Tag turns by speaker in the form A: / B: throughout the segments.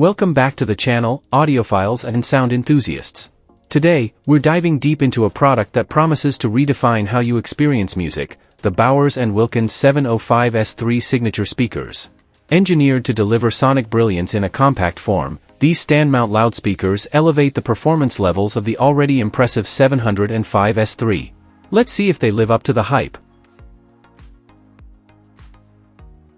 A: Welcome back to the channel, audiophiles and sound enthusiasts. Today, we're diving deep into a product that promises to redefine how you experience music, the Bowers & Wilkins 705S3 signature speakers. Engineered to deliver sonic brilliance in a compact form, these stand-mount loudspeakers elevate the performance levels of the already impressive 705S3. Let's see if they live up to the hype.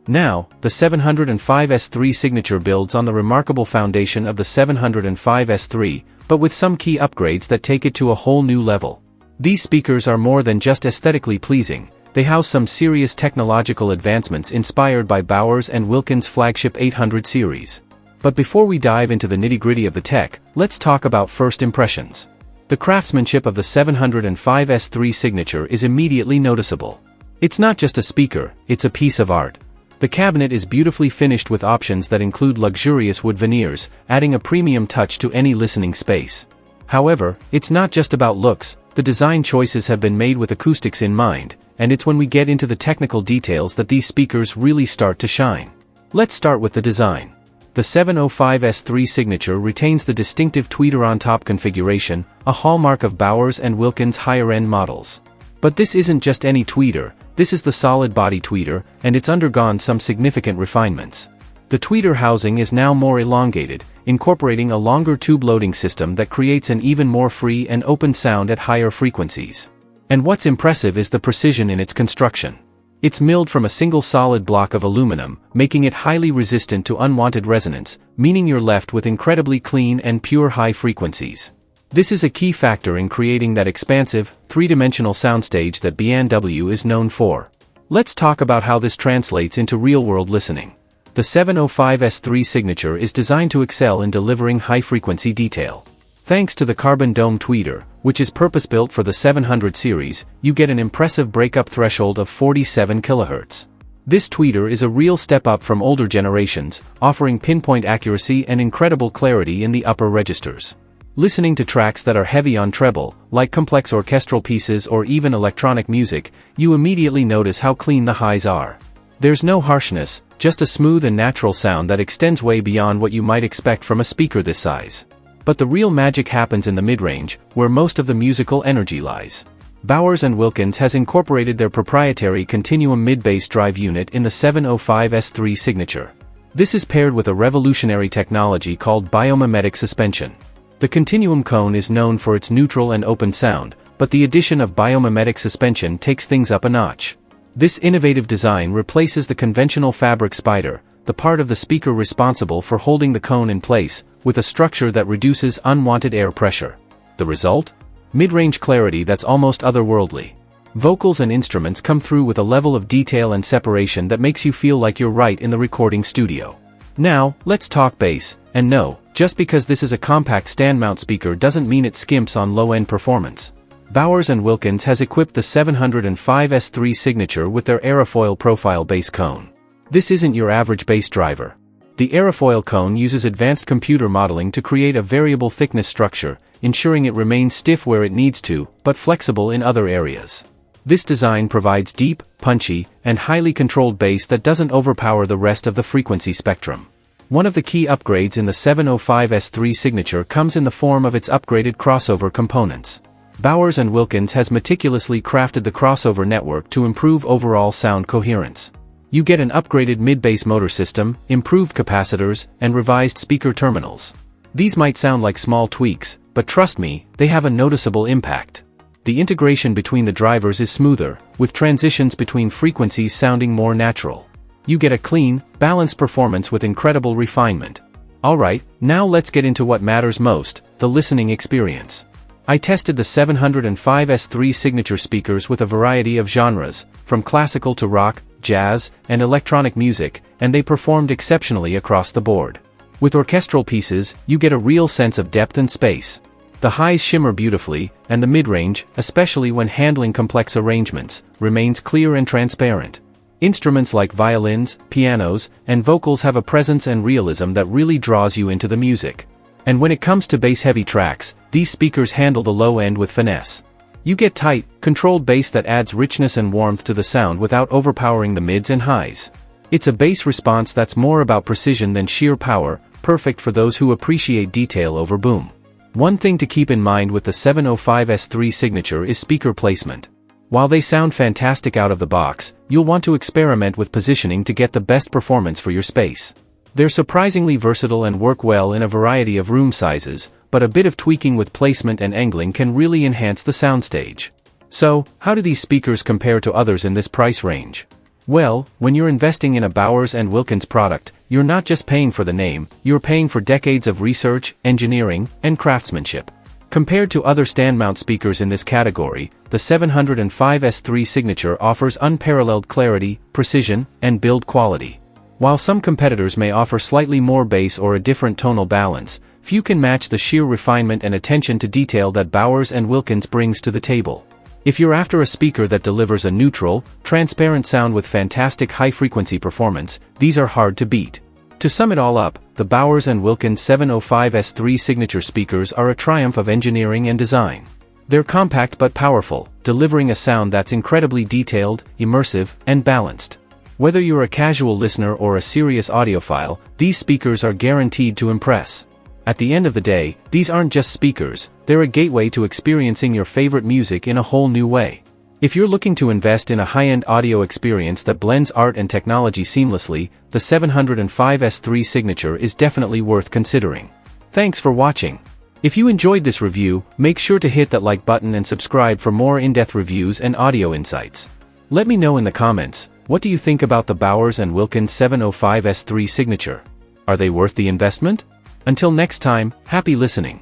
A: Now, the 705S3 signature builds on the remarkable foundation of the 705S3, but with some key upgrades that take it to a whole new level. These speakers are more than just aesthetically pleasing, they house some serious technological advancements inspired by Bowers & Wilkins' flagship 800 series. But before we dive into the nitty-gritty of the tech, let's talk about first impressions. The craftsmanship of the 705S3 signature is immediately noticeable. It's not just a speaker, it's a piece of art. The cabinet is beautifully finished with options that include luxurious wood veneers, adding a premium touch to any listening space. However, it's not just about looks, the design choices have been made with acoustics in mind, and it's when we get into the technical details that these speakers really start to shine. Let's start with the design. The 705S3 signature retains the distinctive tweeter-on-top configuration, a hallmark of Bowers & Wilkins' higher-end models. But this isn't just any tweeter, this is the solid-body tweeter, and it's undergone some significant refinements. The tweeter housing is now more elongated, incorporating a longer tube loading system that creates an even more free and open sound at higher frequencies. And what's impressive is the precision in its construction. It's milled from a single solid block of aluminum, making it highly resistant to unwanted resonance, meaning you're left with incredibly clean and pure high frequencies. This is a key factor in creating that expansive, three-dimensional soundstage that B&W is known for. Let's talk about how this translates into real-world listening. The 705S3 signature is designed to excel in delivering high-frequency detail. Thanks to the carbon dome tweeter, which is purpose-built for the 700 series, you get an impressive breakup threshold of 47 kHz. This tweeter is a real step up from older generations, offering pinpoint accuracy and incredible clarity in the upper registers. Listening to tracks that are heavy on treble, like complex orchestral pieces or even electronic music, you immediately notice how clean the highs are. There's no harshness, just a smooth and natural sound that extends way beyond what you might expect from a speaker this size. But the real magic happens in the mid-range, where most of the musical energy lies. Bowers & Wilkins has incorporated their proprietary continuum mid-bass drive unit in the 705S3 signature. This is paired with a revolutionary technology called biomimetic suspension. The continuum cone is known for its neutral and open sound, but the addition of biomimetic suspension takes things up a notch. This innovative design replaces the conventional fabric spider, the part of the speaker responsible for holding the cone in place, with a structure that reduces unwanted air pressure. The result? Mid-range clarity that's almost otherworldly. Vocals and instruments come through with a level of detail and separation that makes you feel like you're right in the recording studio. Now, let's talk bass, and no, just because this is a compact stand-mount speaker doesn't mean it skimps on low-end performance. Bowers & Wilkins has equipped the 705S3 signature with their aerofoil profile bass cone. This isn't your average bass driver. The aerofoil cone uses advanced computer modeling to create a variable thickness structure, ensuring it remains stiff where it needs to, but flexible in other areas. This design provides deep, punchy, and highly controlled bass that doesn't overpower the rest of the frequency spectrum. One of the key upgrades in the 705S3 signature comes in the form of its upgraded crossover components. Bowers & Wilkins has meticulously crafted the crossover network to improve overall sound coherence. You get an upgraded mid-bass motor system, improved capacitors, and revised speaker terminals. These might sound like small tweaks, but trust me, they have a noticeable impact. The integration between the drivers is smoother, with transitions between frequencies sounding more natural. You get a clean, balanced performance with incredible refinement. Alright, now let's get into what matters most, the listening experience. I tested the 705S3 signature speakers with a variety of genres, from classical to rock, jazz, and electronic music, and they performed exceptionally across the board. With orchestral pieces, you get a real sense of depth and space. The highs shimmer beautifully, and the mid-range, especially when handling complex arrangements, remains clear and transparent. Instruments like violins, pianos, and vocals have a presence and realism that really draws you into the music. And when it comes to bass-heavy tracks, these speakers handle the low end with finesse. You get tight, controlled bass that adds richness and warmth to the sound without overpowering the mids and highs. It's a bass response that's more about precision than sheer power, perfect for those who appreciate detail over boom. One thing to keep in mind with the 705S3 signature is speaker placement. While they sound fantastic out of the box, you'll want to experiment with positioning to get the best performance for your space. They're surprisingly versatile and work well in a variety of room sizes, but a bit of tweaking with placement and angling can really enhance the soundstage. So, how do these speakers compare to others in this price range? Well, when you're investing in a Bowers & Wilkins product, you're not just paying for the name, you're paying for decades of research, engineering, and craftsmanship. Compared to other stand-mount speakers in this category, the 705S3 signature offers unparalleled clarity, precision, and build quality. While some competitors may offer slightly more bass or a different tonal balance, few can match the sheer refinement and attention to detail that Bowers & Wilkins brings to the table. If you're after a speaker that delivers a neutral, transparent sound with fantastic high-frequency performance, these are hard to beat. To sum it all up, the Bowers & Wilkins 705S3 signature speakers are a triumph of engineering and design. They're compact but powerful, delivering a sound that's incredibly detailed, immersive, and balanced. Whether you're a casual listener or a serious audiophile, these speakers are guaranteed to impress. At the end of the day, these aren't just speakers, they're a gateway to experiencing your favorite music in a whole new way. If you're looking to invest in a high-end audio experience that blends art and technology seamlessly, the 705S3 signature is definitely worth considering. Thanks for watching. If you enjoyed this review, make sure to hit that like button and subscribe for more in-depth reviews and audio insights. Let me know in the comments, what do you think about the Bowers & Wilkins 705S3 signature? Are they worth the investment? Until next time, happy listening.